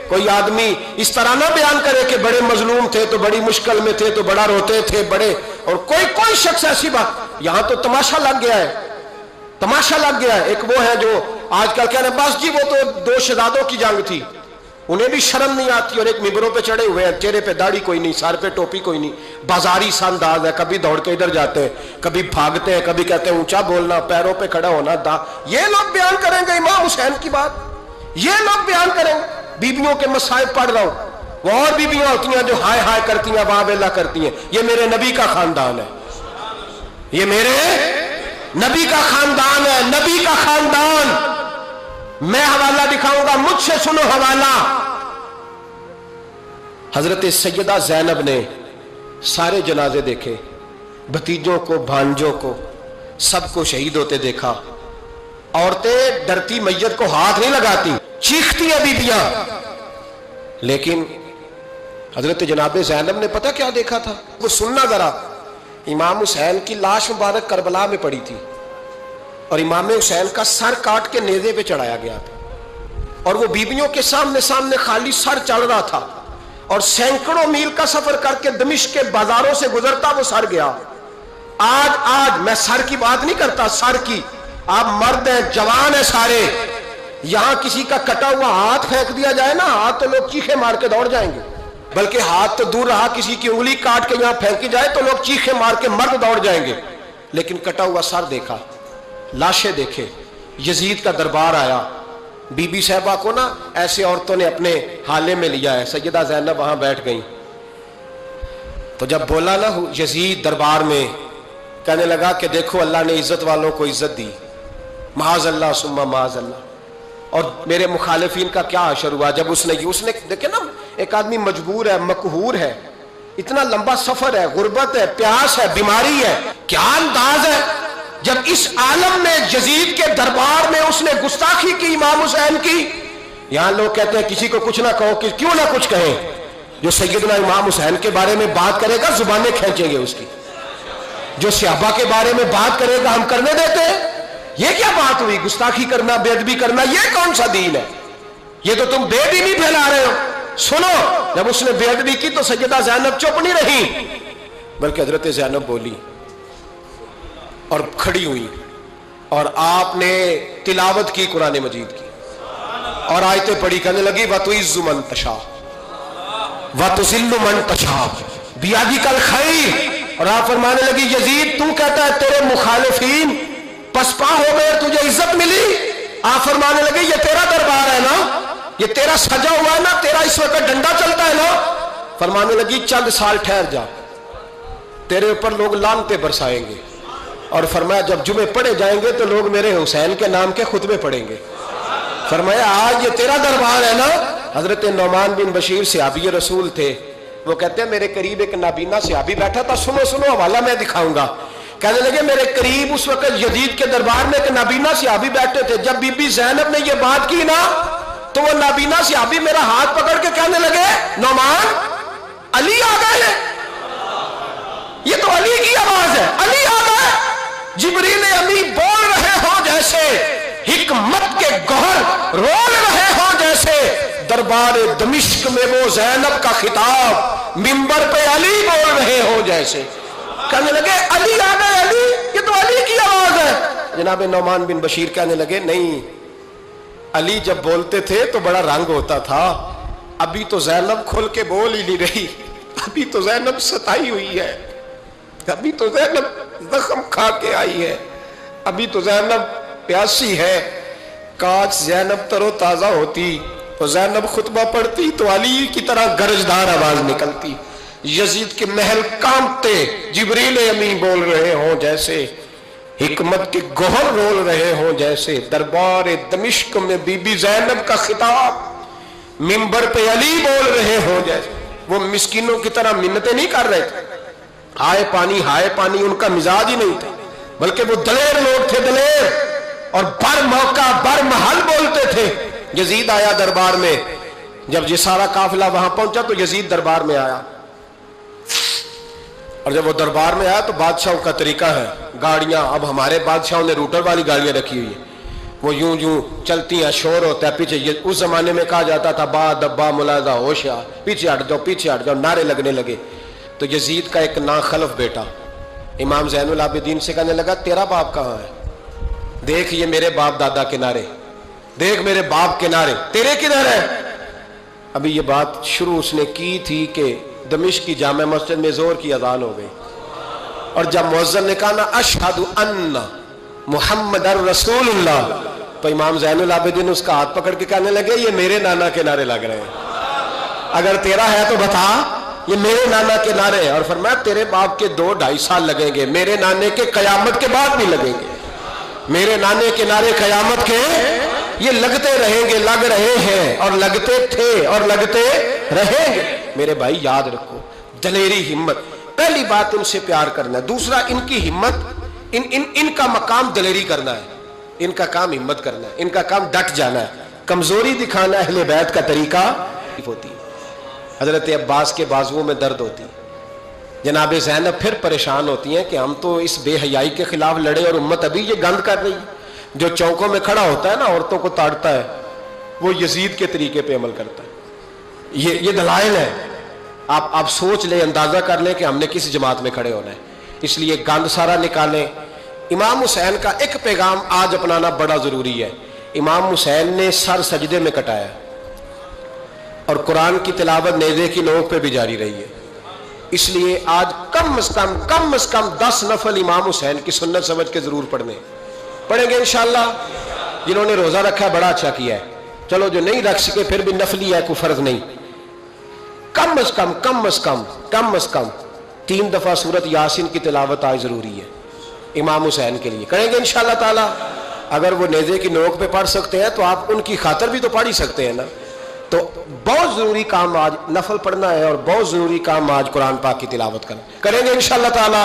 کوئی آدمی اس طرح نہ بیان کرے کہ بڑے مظلوم تھے تو بڑی مشکل میں تھے تو بڑا روتے تھے بڑے، اور کوئی شخص ایسی بات، یہاں تو تماشا لگ گیا ہے، تماشا لگ گیا ہے۔ ایک وہ ہے جو آج کل کہہ رہے ہیں بس جی وہ تو دو شہزادوں کی جنگ تھی، انہیں بھی شرم نہیں آتی، اور ایک ممبروں پہ چڑھے ہوئے ہیں، چہرے پہ داڑھی کوئی نہیں، سر پہ ٹوپی کوئی نہیں، بازاری سا انداز ہے، کبھی دوڑ کے ادھر جاتے ہیں، کبھی بھاگتے ہیں، کبھی کہتے ہیں اونچا بولنا، پیروں پہ کھڑا ہونا، یہ لوگ بیان کریں گے امام حسین کی بات، یہ لوگ بیان کریں گے۔ بیبیوں کے مصائب پڑھ رہا ہوں، وہ اور بیبیاں ہوتی ہیں جو ہائے ہائے کرتی ہیں، واہ ویلا کرتی ہیں، یہ میرے نبی کا خاندان ہے، یہ میرے نبی کا خاندان ہے، نبی کا خاندان۔ میں حوالہ دکھاؤں گا، مجھ سے سنو حوالہ۔ حضرت سیدہ زینب نے سارے جنازے دیکھے، بھتیجوں کو، بھانجوں کو، سب کو شہید ہوتے دیکھا۔ عورتیں ڈرتی میت کو ہاتھ نہیں لگاتی، چیختی ہیں بیبیاں، لیکن حضرت جناب زینب نے پتہ کیا دیکھا تھا؟ وہ سننا ذرا۔ امام حسین کی لاش مبارک کربلا میں پڑی تھی، اور امام حسین کا سر کاٹ کے نیزے پہ چڑھایا گیا تھا، اور وہ بیبیوں کے سامنے خالی سر چل رہا تھا، اور سینکڑوں میل کا سفر کر کے دمشق کے بازاروں سے گزرتا وہ سر گیا۔ آج میں سر کی بات نہیں کرتا، سر کی، آپ مرد ہیں، جوان ہیں سارے، یہاں کسی کا کٹا ہوا ہاتھ پھینک دیا جائے نا، ہاتھ تو لوگ چیخے مار کے دوڑ جائیں گے، بلکہ ہاتھ تو دور رہا، کسی کی انگلی کاٹ کے یہاں پھینکی جائے تو لوگ چیخے مار کے مرد دوڑ جائیں گے، لیکن کٹا ہوا سر دیکھا، لاشیں دیکھے۔ یزید کا دربار آیا، بی بی صاحبہ کو نا ایسے عورتوں نے اپنے حالے میں لیا ہے، سیدہ زینب وہاں بیٹھ گئیں، تو جب بولا نا یزید دربار میں، کہنے لگا کہ دیکھو اللہ نے عزت والوں کو عزت دی، معاذ اللہ ثم معاذ اللہ، اور میرے مخالفین کا کیا حشر ہوا جب اس نے دیکھیں نا، ایک آدمی مجبور ہے، مقہور ہے، اتنا لمبا سفر ہے، غربت ہے، پیاس ہے، بیماری ہے، کیا انداز ہے جب اس عالم میں یزید کے دربار میں اس نے گستاخی کی امام حسین کی۔ یہاں لوگ کہتے ہیں کسی کو کچھ نہ کہو، کہ کیوں نہ کچھ کہیں، جو سیدنا امام حسین کے بارے میں بات کرے گا زبانیں کھینچیں گے اس کی، جو صحابہ کے بارے میں بات کرے گا ہم کرنے دیتے ہیں؟ یہ کیا بات ہوئی؟ گستاخی کرنا، بے ادبی کرنا، یہ کون سا دین ہے؟ یہ تو تم بے دینی پھیلا رہے ہو۔ سنو، جب اس نے بے ادبی کی تو سیدہ زینب چپ نہیں رہی، بلکہ حضرت زینب بولی اور کھڑی ہوئی، اور آپ نے تلاوت کی قرآن مجید کی، اور آیتیں پڑھی، کہنے لگی وَتُعِزُّ مَن تَشَاءُ وَتُذِلُّ مَن تَشَاءُ بِیَدِکَ الْخَیْرُ، اور آپ فرمانے لگی یزید تو کہتا ہے تیرے مخالفین پسپا ہو گئے، تجھے عزت ملی؟ آپ فرمانے لگے یہ تیرا دربار ہے نا، یہ تیرا سجا ہوا ہے نا، تیرا اس وقت ڈنڈا چلتا ہے نا۔ فرمانے لگی چند سال ٹھہر جا، تیرے اوپر لوگ لعنتیں برسائیں گے، اور فرمایا جب جمعے پڑھے جائیں گے تو لوگ میرے حسین کے نام کے خطبے پڑھیں گے۔ فرمایا آج یہ تیرا دربار ہے نا۔ حضرت نعمان بن بشیر صحابی رسول تھے، وہ کہتے ہیں میرے قریب ایک نابینا صحابی بیٹھا تھا، سنو حوالہ میں دکھاؤں گا۔ کہنے لگے میرے قریب اس وقت یزید کے دربار میں ایک نابینا صحابی بیٹھے تھے، جب بی بی زینب نے یہ بات کی نا تو وہ نابینا صحابی میرا ہاتھ پکڑ کے کہنے لگے نعمان علی آ گئے ہیں، یہ تو علی کی آواز ہے، علی آ گئے، جبریل امی بول رہے ہوں جیسے، حکمت کے گوہر رول رہے ہوں جیسے، دربار دمشق میں وہ زینب کا خطاب منبر پہ علی بول رہے ہوں جیسے۔ کہنے لگے علی آ گئے، علی، یہ تو علی کی آواز ہے۔ جناب نعمان بن بشیر کہنے لگے نہیں، علی جب بولتے تھے تو بڑا رنگ ہوتا تھا، ابھی تو زینب کھل کے بول ہی نہیں رہی، ابھی تو زینب ستائی ہوئی ہے، ابھی تو زینب زخم کھا کے آئی ہے، ابھی تو زینب پیاسی ہے۔ کاش زینب تر و تازہ ہوتی اور زینب خطبہ پڑھتی تو علی کی طرح گرجدار آواز نکلتی، یزید کے محل کانپتے، جبریل امی بول رہے ہوں جیسے، حکمت کے گوہر رول رہے ہوں جیسے، دربار دمشق میں بی بی زینب کا خطاب منبر پہ علی بول رہے ہوں جیسے۔ وہ مسکینوں کی طرح منتیں نہیں کر رہے تھے، ہائے پانی ان کا مزاج ہی نہیں تھا، بلکہ وہ دلیر لوگ تھے، دلیر، اور بر موقع بر محل بولتے تھے۔ یزید آیا دربار میں، جب یہ سارا قافلہ وہاں پہنچا تو یزید دربار میں آیا، اور جب وہ دربار میں آیا تو بادشاہوں کا طریقہ ہے گاڑیاں، اب ہمارے بادشاہوں نے روٹر والی گاڑیاں رکھی ہوئی ہیں، وہ یوں یوں چلتی ہیں، شور ہوتا ہے پیچھے. یہ اس زمانے میں کہا جاتا تھا با دبا ملاحظہ ہوشیار، پیچھے ہٹ جاؤ پیچھے ہٹ جاؤ، نعرے لگنے لگے. تو یزید کا ایک ناخلف بیٹا امام زین العابدین سے کہنے لگا تیرا باپ کہاں ہے؟ دیکھ یہ میرے باپ دادا کے نعرے، دیکھ میرے باپ کے نعرے، تیرے کدھر ہے؟ ابھی یہ بات شروع اس نے کی تھی کہ دمشق کی جامع مسجد میں زور کی اذان ہو گئی، اور جب مؤذن نے کہا نا اشہد ان محمد رسول اللہ، تو امام زین العابدین اس کا ہاتھ پکڑ کے کہنے لگے یہ میرے نانا کے نعرے لگ رہے ہیں، اگر تیرا ہے تو بتا، یہ میرے نانا کے نعرے ہیں. اور فرمایا تیرے باپ کے 2-2.5 سال لگیں گے، میرے نانے کے قیامت کے بعد بھی لگیں گے. میرے نانے کے نعرے قیامت کے یہ لگتے رہیں گے، لگ رہے ہیں اور لگتے تھے اور لگتے رہیں گے. میرے بھائی یاد رکھو دلیری، ہمت، پہلی بات ان سے پیار کرنا ہے، دوسرا ان کی ہمت، ان کا مقام دلیری کرنا ہے، ان کا کام ہمت کرنا ہے، ان کا کام ڈٹ جانا ہے. کمزوری دکھانا اہل بیت کا طریقہ ہوتی ہے. حضرت عباس کے بازوؤں میں درد ہوتی، جناب زینب پھر پریشان ہوتی ہیں کہ ہم تو اس بے حیائی کے خلاف لڑے اور امت ابھی یہ گند کر رہی ہے. جو چوکوں میں کھڑا ہوتا ہے نا عورتوں کو تاڑتا ہے وہ یزید کے طریقے پہ عمل کرتا ہے. یہ دلائل ہے، آپ سوچ لیں، اندازہ کر لیں کہ ہم نے کس جماعت میں کھڑے ہونا ہے. اس لیے گند سارا نکالیں. امام حسین کا ایک پیغام آج اپنانا بڑا ضروری ہے. امام حسین نے سر سجدے میں کٹایا اور قرآن کی تلاوت نیزے کی نوک پہ بھی جاری رہی ہے. اس لیے آج کم از کم 10 نفل امام حسین کی سنت سمجھ کے ضرور پڑھیں گے انشاءاللہ. جنہوں نے روزہ رکھا ہے بڑا اچھا کیا ہے، چلو جو نہیں رکھ سکے پھر بھی نفلی ہے، کوئی فرض نہیں. کم از کم 3 دفعہ سورت یاسین کی تلاوت آج ضروری ہے امام حسین کے لیے. کریں گے انشاءاللہ تعالی. اگر وہ نیزے کی نوک پہ پڑھ سکتے ہیں تو آپ ان کی خاطر بھی تو پڑھ ہی سکتے ہیں نا. تو بہت ضروری کام آج نفل پڑھنا ہے اور بہت ضروری کام آج قرآن پاک کی تلاوت کرنا. کریں گے انشاءاللہ تعالی.